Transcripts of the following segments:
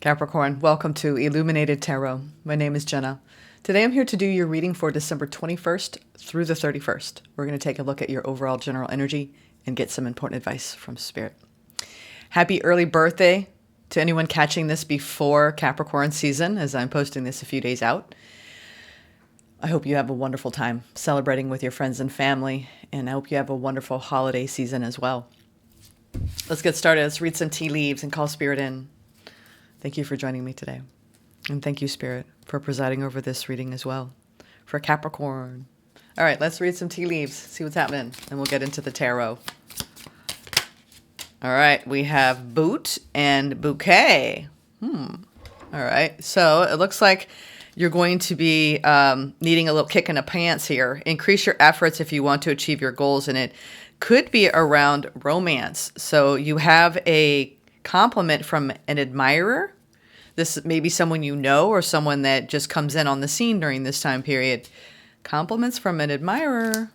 Capricorn, welcome to Illuminated Tarot. My name is Jenna. Today I'm here to do your reading for December 21st through the 31st. We're going to take a look at your overall general energy and get some important advice from Spirit. Happy early birthday to anyone catching this before Capricorn season, as I'm posting this a few days out. I hope you have a wonderful time celebrating with your friends and family, and I hope you have a wonderful holiday season as well. Let's get started. Let's read some tea leaves and call Spirit in. Thank you for joining me today. And thank you, Spirit, for presiding over this reading as well. For Capricorn. All right, let's read some tea leaves, see what's happening, and we'll get into the tarot. All right, we have boot and bouquet. All right, so it looks like you're going to be needing a little kick in the pants here. Increase your efforts if you want to achieve your goals, and it could be around romance. So you have a compliment from an admirer. This may be someone you know or someone that just comes in on the scene during this time period. Compliments from an admirer.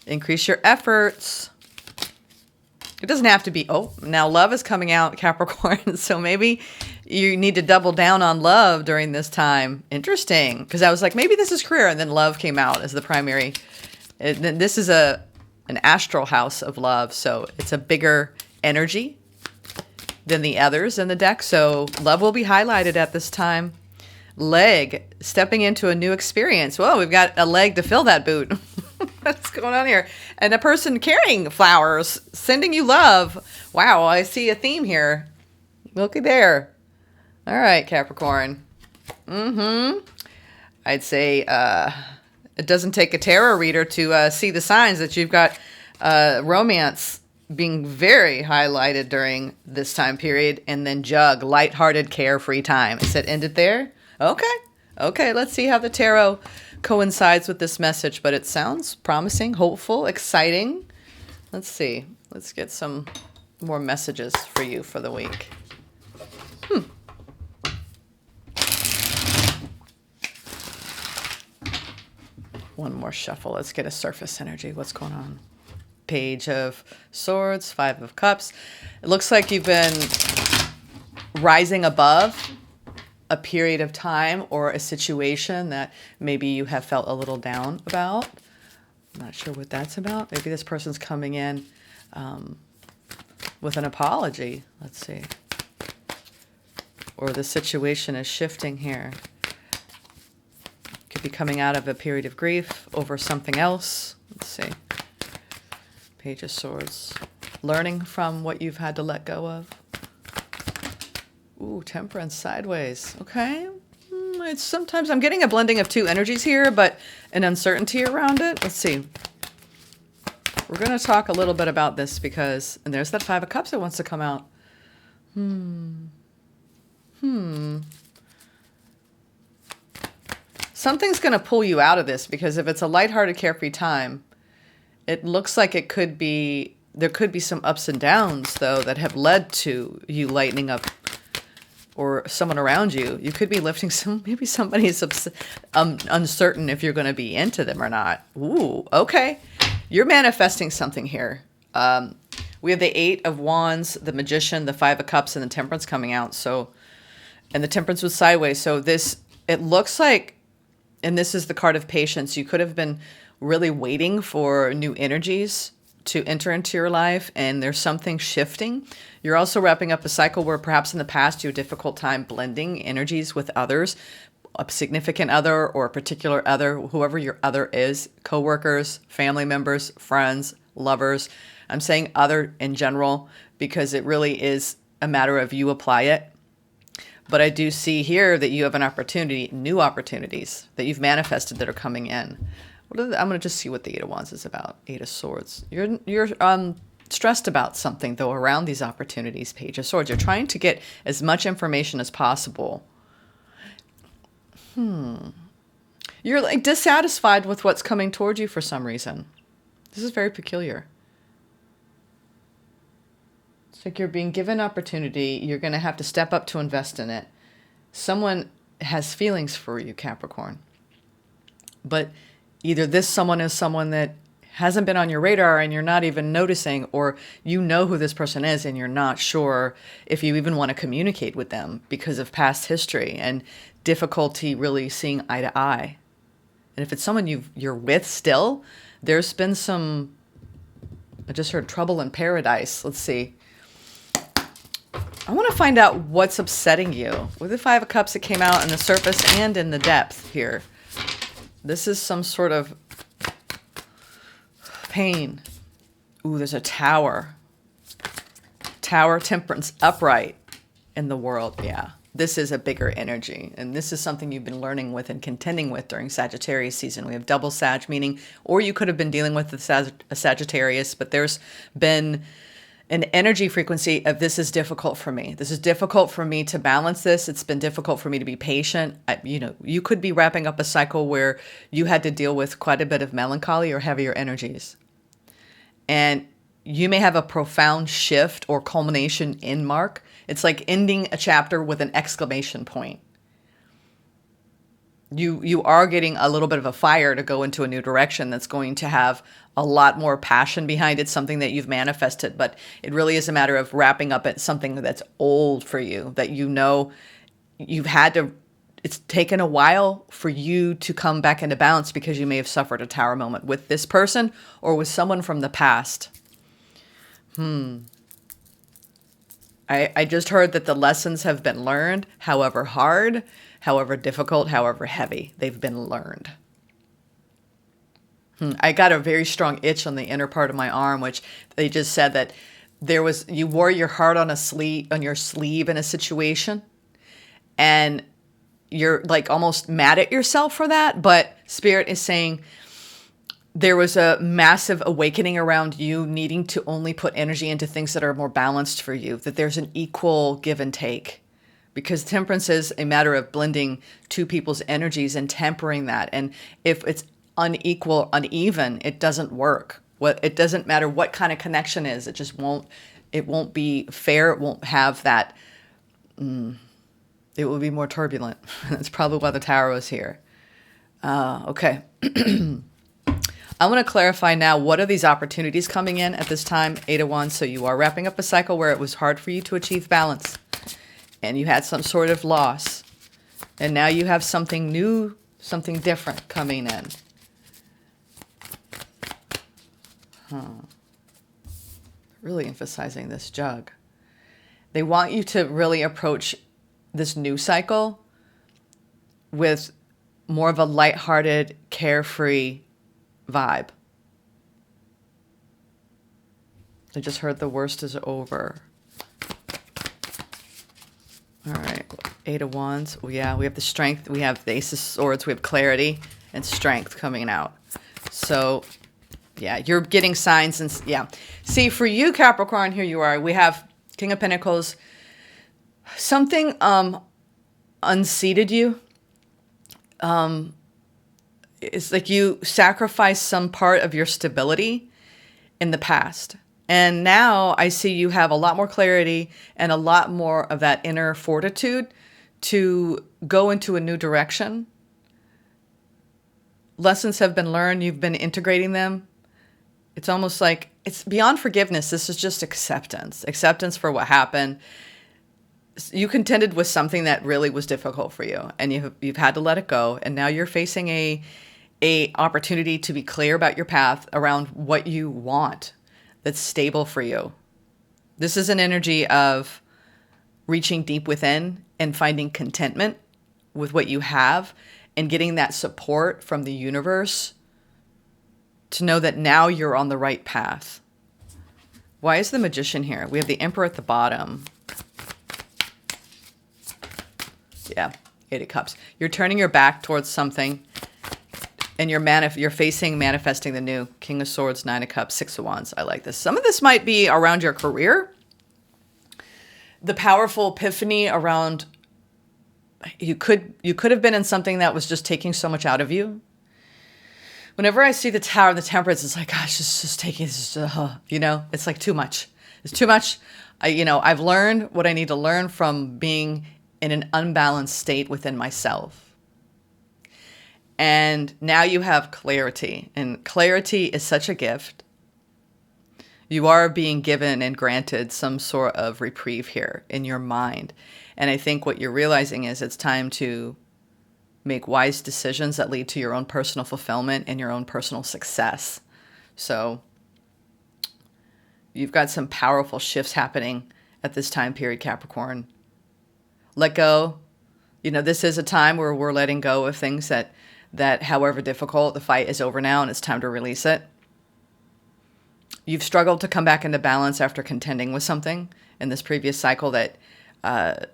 Increase your efforts. It doesn't have to be, oh, now love is coming out, Capricorn. So maybe you need to double down on love during this time. Interesting. Because I was like, maybe this is career. And then love came out as the primary. This is an astral house of love. So it's a bigger energy than the others in the deck. So love will be highlighted at this time. Leg, stepping into a new experience. Whoa, we've got a leg to fill that boot. What's going on here? And a person carrying flowers, sending you love. Wow, I see a theme here. Looky there. All right, Capricorn. I'd say it doesn't take a tarot reader to see the signs that you've got romance being very highlighted during this time period. And then jug, lighthearted, carefree time. I said end it there? Okay, let's see how the tarot coincides with this message, but it sounds promising, hopeful, exciting. Let's see. Let's get some more messages for you for the week. One more shuffle. Let's get a surface energy. What's going on? Page of Swords, Five of Cups. It looks like you've been rising above a period of time or a situation that maybe you have felt a little down about. I'm not sure what that's about. Maybe this person's coming in with an apology. Let's see. Or the situation is shifting here. Could be coming out of a period of grief over something else. Let's see. Page of Swords. Learning from what you've had to let go of. Ooh, Temperance sideways. Okay. It's sometimes I'm getting a blending of two energies here, but an uncertainty around it. Let's see. We're going to talk a little bit about this because, and there's that Five of Cups that wants to come out. Something's going to pull you out of this because if it's a lighthearted, carefree time, it looks like there could be some ups and downs, though, that have led to you lightening up or someone around you. You could be lifting maybe somebody's uncertain if you're going to be into them or not. Ooh, okay. You're manifesting something here. We have the Eight of Wands, the Magician, the Five of Cups, and the Temperance coming out. So, and the Temperance was sideways. So it looks like, and this is the card of patience. You could have been really waiting for new energies to enter into your life, and there's something shifting. You're also wrapping up a cycle where perhaps in the past you had a difficult time blending energies with others, a significant other or a particular other, whoever your other is, coworkers, family members, friends, lovers. I'm saying other in general because it really is a matter of you apply it. But I do see here that you have an opportunity, new opportunities that you've manifested that are coming in. I'm going to just see what the Eight of Wands is about. Eight of Swords. You're stressed about something, though, around these opportunities. Page of Swords. You're trying to get as much information as possible. You're like dissatisfied with what's coming toward you for some reason. This is very peculiar. It's like you're being given opportunity. You're going to have to step up to invest in it. Someone has feelings for you, Capricorn. But either this someone is someone that hasn't been on your radar and you're not even noticing, or you know who this person is and you're not sure if you even want to communicate with them because of past history and difficulty really seeing eye to eye. And if it's someone you're with still, there's been some, I just heard trouble in paradise. Let's see. I want to find out what's upsetting you. With the Five of Cups, it came out in the surface and in the depth here. This is some sort of pain. Ooh, there's a Tower. Tower, Temperance, upright in the world. Yeah, this is a bigger energy. And this is something you've been learning with and contending with during Sagittarius season. We have double Sag, meaning, or you could have been dealing with a Sagittarius, but there's been an energy frequency of this is difficult for me. This is difficult for me to balance this. It's been difficult for me to be patient. You could be wrapping up a cycle where you had to deal with quite a bit of melancholy or heavier energies. And you may have a profound shift or culmination in mark. It's like ending a chapter with an exclamation point. You are getting a little bit of a fire to go into a new direction that's going to have a lot more passion behind it, something that you've manifested. But it really is a matter of wrapping up at something that's old for you, that you know you've had to, it's taken a while for you to come back into balance because you may have suffered a Tower moment with this person or with someone from the past. I just heard that the lessons have been learned, however hard, however difficult, however heavy, they've been learned. I got a very strong itch on the inner part of my arm, which they just said that you wore your heart on your sleeve in a situation, and you're like almost mad at yourself for that. But Spirit is saying there was a massive awakening around you needing to only put energy into things that are more balanced for you, that there's an equal give and take. Because temperance is a matter of blending two people's energies and tempering that. And if it's unequal, uneven, it doesn't work. It doesn't matter what kind of connection is. It just won't be fair. It won't have that. It will be more turbulent. That's probably why the Tower was here. Okay. I want to clarify now, what are these opportunities coming in at this time? 8 of Wands. So you are wrapping up a cycle where it was hard for you to achieve balance. And you had some sort of loss. And now you have something new, something different coming in. Really emphasizing this Jug. They want you to really approach this new cycle with more of a lighthearted, carefree vibe. I just heard the worst is over. All right, 8 of Wands. Well, yeah, we have the Strength. We have the Ace of Swords. We have clarity and strength coming out. So, yeah, you're getting signs. And yeah. See, for you, Capricorn, here you are. We have King of Pentacles. Something unseated you. It's like you sacrificed some part of your stability in the past. And now I see you have a lot more clarity and a lot more of that inner fortitude to go into a new direction. Lessons have been learned. You've been integrating them. It's almost like it's beyond forgiveness. This is just acceptance. Acceptance for what happened. You contended with something that really was difficult for you, and you've had to let it go. And now you're facing a opportunity to be clear about your path around what you want that's stable for you. This is an energy of reaching deep within and finding contentment with what you have and getting that support from the universe to know that now you're on the right path. Why is the Magician here? We have the Emperor at the bottom. Yeah, 8 of Cups. You're turning your back towards something, and you're manifesting the new. King of Swords, 9 of Cups, 6 of Wands. I like this. Some of this might be around your career. The powerful epiphany around you could have been in something that was just taking so much out of you. Whenever I see the Tower and the Temperance, it's like, gosh, it's just taking this, it's like too much. It's too much. I've learned what I need to learn from being in an unbalanced state within myself. And now you have clarity, and clarity is such a gift. You are being given and granted some sort of reprieve here in your mind. And I think what you're realizing is it's time to make wise decisions that lead to your own personal fulfillment and your own personal success. So you've got some powerful shifts happening at this time period, Capricorn. Let go. This is a time where we're letting go of things that however difficult, the fight is over now and it's time to release it. You've struggled to come back into balance after contending with something in this previous cycle that, I'm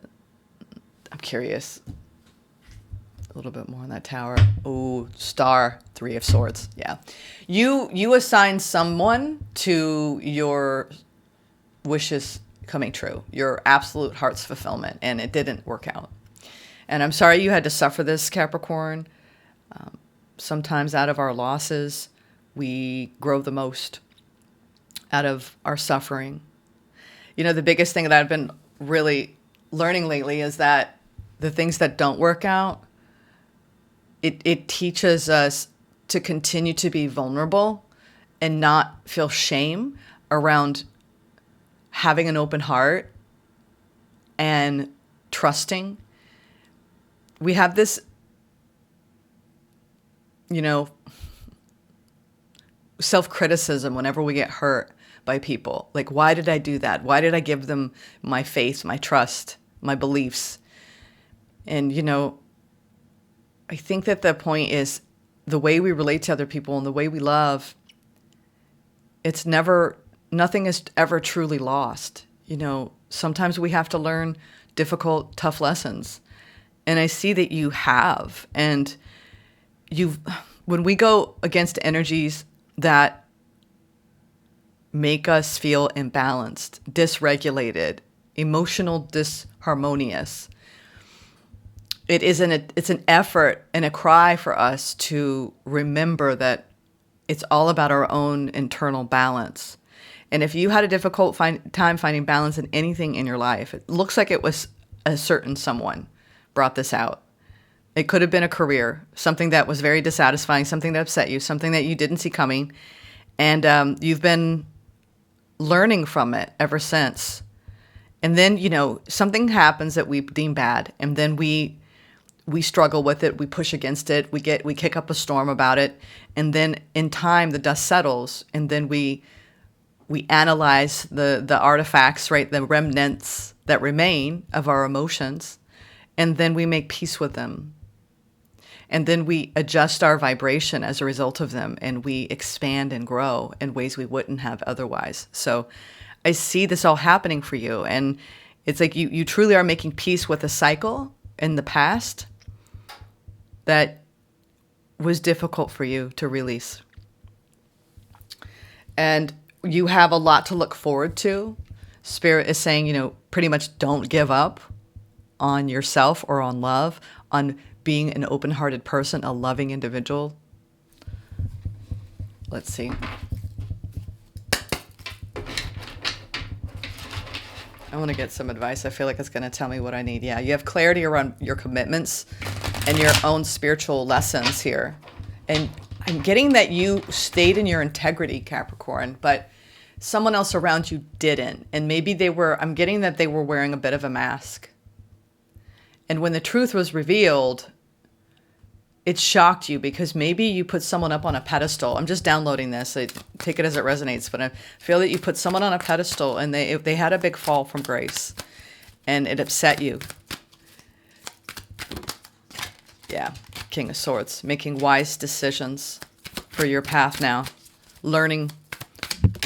curious, a little bit more on that tower. Oh, star, 3 of swords. Yeah. You assign someone to your wishes coming true, your absolute heart's fulfillment, and it didn't work out. And I'm sorry you had to suffer this, Capricorn. Sometimes out of our losses, we grow the most out of our suffering. The biggest thing that I've been really learning lately is that the things that don't work out, it teaches us to continue to be vulnerable and not feel shame around having an open heart and trusting. We have this, self-criticism whenever we get hurt by people. Like, why did I do that? Why did I give them my faith, my trust, my beliefs? And, I think that the point is the way we relate to other people and the way we love, nothing is ever truly lost. Sometimes we have to learn difficult, tough lessons. And I see that you have. And when we go against energies that make us feel imbalanced, dysregulated, emotional disharmonious, it's an effort and a cry for us to remember that it's all about our own internal balance. And if you had a difficult time finding balance in anything in your life, it looks like it was a certain someone brought this out. It could have been a career, something that was very dissatisfying, something that upset you, something that you didn't see coming. And you've been learning from it ever since. And then, something happens that we deem bad. And then we struggle with it. We push against it. We kick up a storm about it. And then in time, the dust settles. And then we analyze the artifacts, right? The remnants that remain of our emotions. And then we make peace with them. And then we adjust our vibration as a result of them, and we expand and grow in ways we wouldn't have otherwise. So I see this all happening for you. And it's like you truly are making peace with a cycle in the past that was difficult for you to release. And you have a lot to look forward to. Spirit is saying, pretty much don't give up on yourself or on love, on being an open-hearted person, a loving individual. Let's see. I want to get some advice. I feel like it's going to tell me what I need. Yeah, you have clarity around your commitments and your own spiritual lessons here. And I'm getting that you stayed in your integrity, Capricorn, but someone else around you didn't. And maybe I'm getting that they were wearing a bit of a mask. And when the truth was revealed, it shocked you because maybe you put someone up on a pedestal. I'm just downloading this. I take it as it resonates, but I feel that you put someone on a pedestal and they had a big fall from grace and it upset you. Yeah, King of Swords, making wise decisions for your path now. Learning,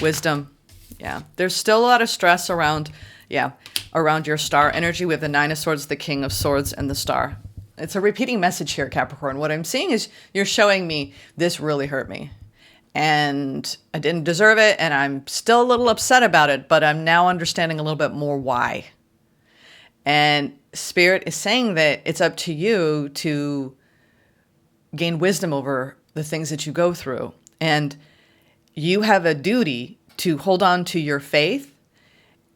wisdom. Yeah, there's still a lot of stress around your star energy. We have the Nine of Swords, the King of Swords, and the Star. It's a repeating message here, Capricorn. What I'm seeing is you're showing me this really hurt me. And I didn't deserve it, and I'm still a little upset about it, but I'm now understanding a little bit more why. And Spirit is saying that it's up to you to gain wisdom over the things that you go through. And you have a duty to hold on to your faith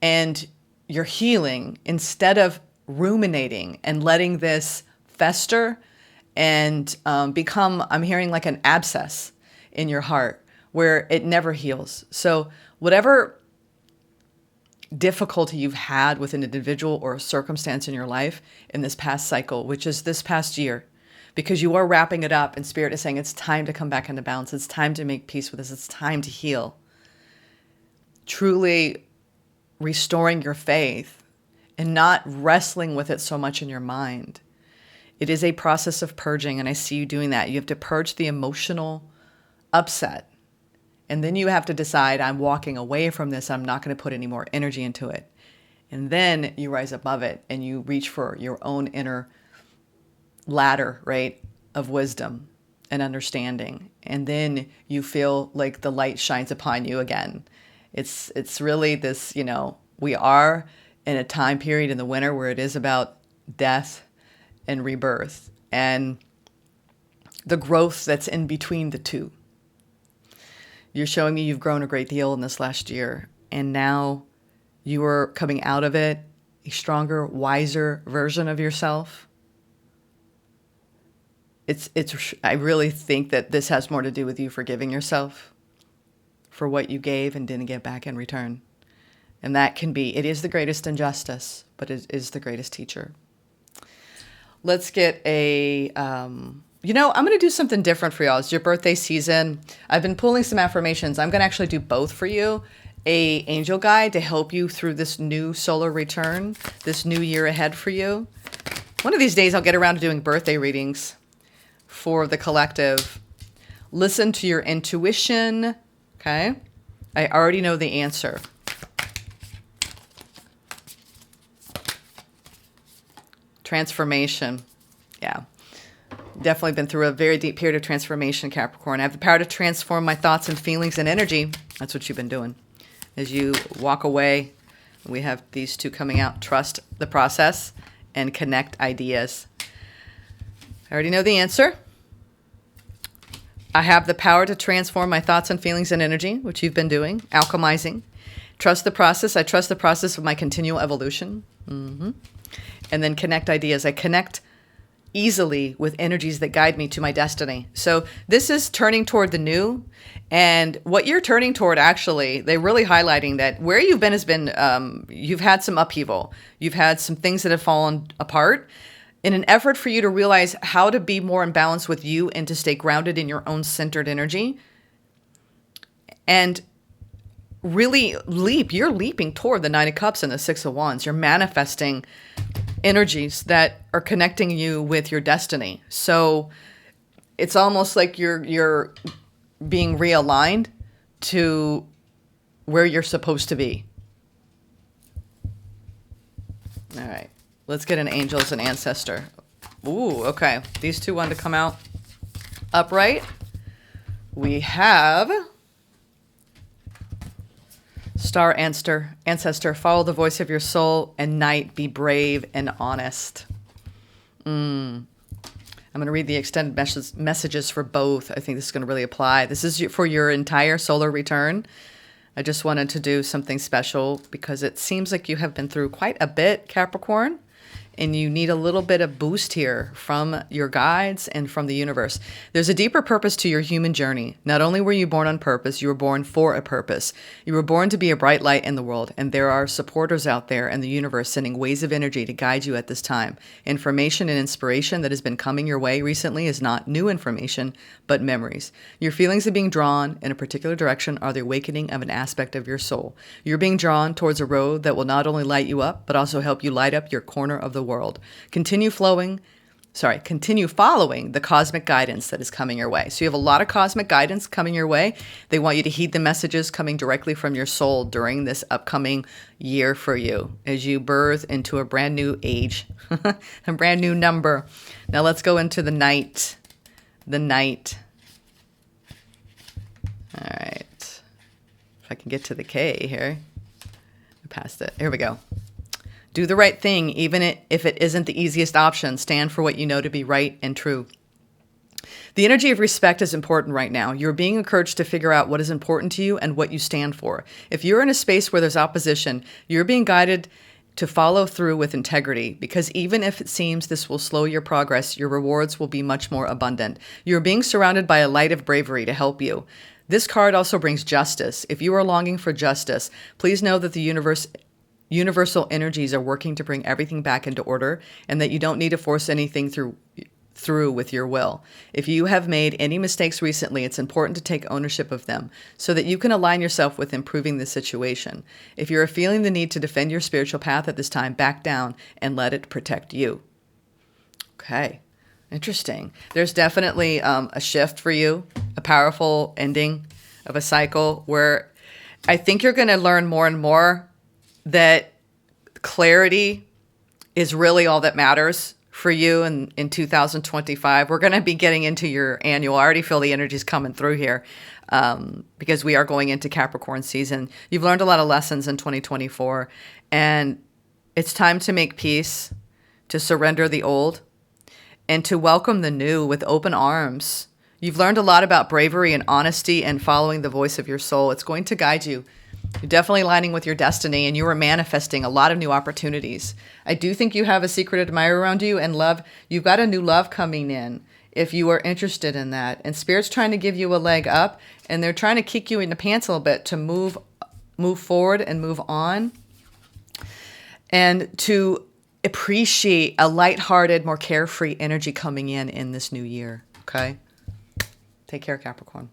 and your healing instead of ruminating and letting this fester and become, I'm hearing like an abscess in your heart where it never heals. So whatever difficulty you've had with an individual or a circumstance in your life in this past cycle, which is this past year, because you are wrapping it up and Spirit is saying it's time to come back into balance. It's time to make peace with this. It's time to heal. Truly restoring your faith and not wrestling with it so much in your mind. It is a process of purging, and I see you doing that. You have to purge the emotional upset. And then you have to decide, I'm walking away from this. I'm not going to put any more energy into it. And then you rise above it and you reach for your own inner ladder, right, of wisdom and understanding. And then you feel like the light shines upon you again. It's really this, we are in a time period in the winter where it is about death and rebirth and the growth that's in between the two. You're showing me you've grown a great deal in this last year, and now you are coming out of it a stronger, wiser version of yourself. I really think that this has more to do with you forgiving yourself for what you gave and didn't get back in return. And that it is the greatest injustice, but it is the greatest teacher. Let's get I'm going to do something different for y'all. It's your birthday season. I've been pulling some affirmations. I'm going to actually do both for you. A angel guide to help you through this new solar return, this new year ahead for you. One of these days I'll get around to doing birthday readings for the collective. Listen to your intuition, okay? I already know the answer. Transformation. Yeah. Definitely been through a very deep period of transformation, Capricorn. I have the power to transform my thoughts and feelings and energy. That's what you've been doing. As you walk away, we have these two coming out. Trust the process and connect ideas. I already know the answer. I have the power to transform my thoughts and feelings and energy, which you've been doing, alchemizing. Trust the process. I trust the process of my continual evolution. And then connect ideas. I connect easily with energies that guide me to my destiny. So this is turning toward the new, and what you're turning toward, actually, they're really highlighting that where you've been has been, you've had some upheaval. You've had some things that have fallen apart in an effort for you to realize how to be more in balance with you and to stay grounded in your own centered energy and really you're leaping toward the Nine of Cups and the Six of Wands. You're manifesting energies that are connecting you with your destiny. So it's almost like you're being realigned to where you're supposed to be. All right. Let's get an angels and ancestor. Ooh, okay. These two want to come out upright. We have Star Ancestor, follow the voice of your soul, and Knight, be brave and honest. I'm going to read the extended messages for both. I think this is going to really apply. This is for your entire solar return. I just wanted to do something special because it seems like you have been through quite a bit, Capricorn, and you need a little bit of boost here from your guides and from the universe. There's a deeper purpose to your human journey. Not only were you born on purpose, you were born for a purpose. You were born to be a bright light in the world, and there are supporters out there in the universe sending waves of energy to guide you at this time. Information and inspiration that has been coming your way recently is not new information, but memories. Your feelings of being drawn in a particular direction are the awakening of an aspect of your soul. You're being drawn towards a road that will not only light you up, but also help you light up your corner of the world. Continue following the cosmic guidance that is coming your way. So you have a lot of cosmic guidance coming your way. They want you to heed the messages coming directly from your soul during this upcoming year for you as you birth into a brand new age, a brand new number. Now let's go into the Knight. The Knight. All right. If I can get to the K here. I passed it. Here we go. Do the right thing, even if it isn't the easiest option. Stand for what you know to be right and true. The energy of respect is important right now. You're being encouraged to figure out what is important to you and what you stand for. If you're in a space where there's opposition, you're being guided to follow through with integrity, because even if it seems this will slow your progress, your rewards will be much more abundant. You're being surrounded by a light of bravery to help you. This card also brings justice. If you are longing for justice, please know that the universal energies are working to bring everything back into order, and that you don't need to force anything through with your will. If you have made any mistakes recently, it's important to take ownership of them so that you can align yourself with improving the situation. If you're feeling the need to defend your spiritual path at this time, back down and let it protect you. Okay, interesting. There's definitely a shift for you, a powerful ending of a cycle where I think you're going to learn more and more that clarity is really all that matters for you in 2025. We're going to be getting into your annual. I already feel the energies coming through here because we are going into Capricorn season. You've learned a lot of lessons in 2024, and it's time to make peace, to surrender the old, and to welcome the new with open arms. You've learned a lot about bravery and honesty and following the voice of your soul. It's going to guide you. You're definitely aligning with your destiny, and you are manifesting a lot of new opportunities. I do think you have a secret admirer around you, and love. You've got a new love coming in if you are interested in that. And Spirit's trying to give you a leg up, and they're trying to kick you in the pants a little bit to move forward and move on, and to appreciate a lighthearted, more carefree energy coming in this new year. Okay? Take care, Capricorn.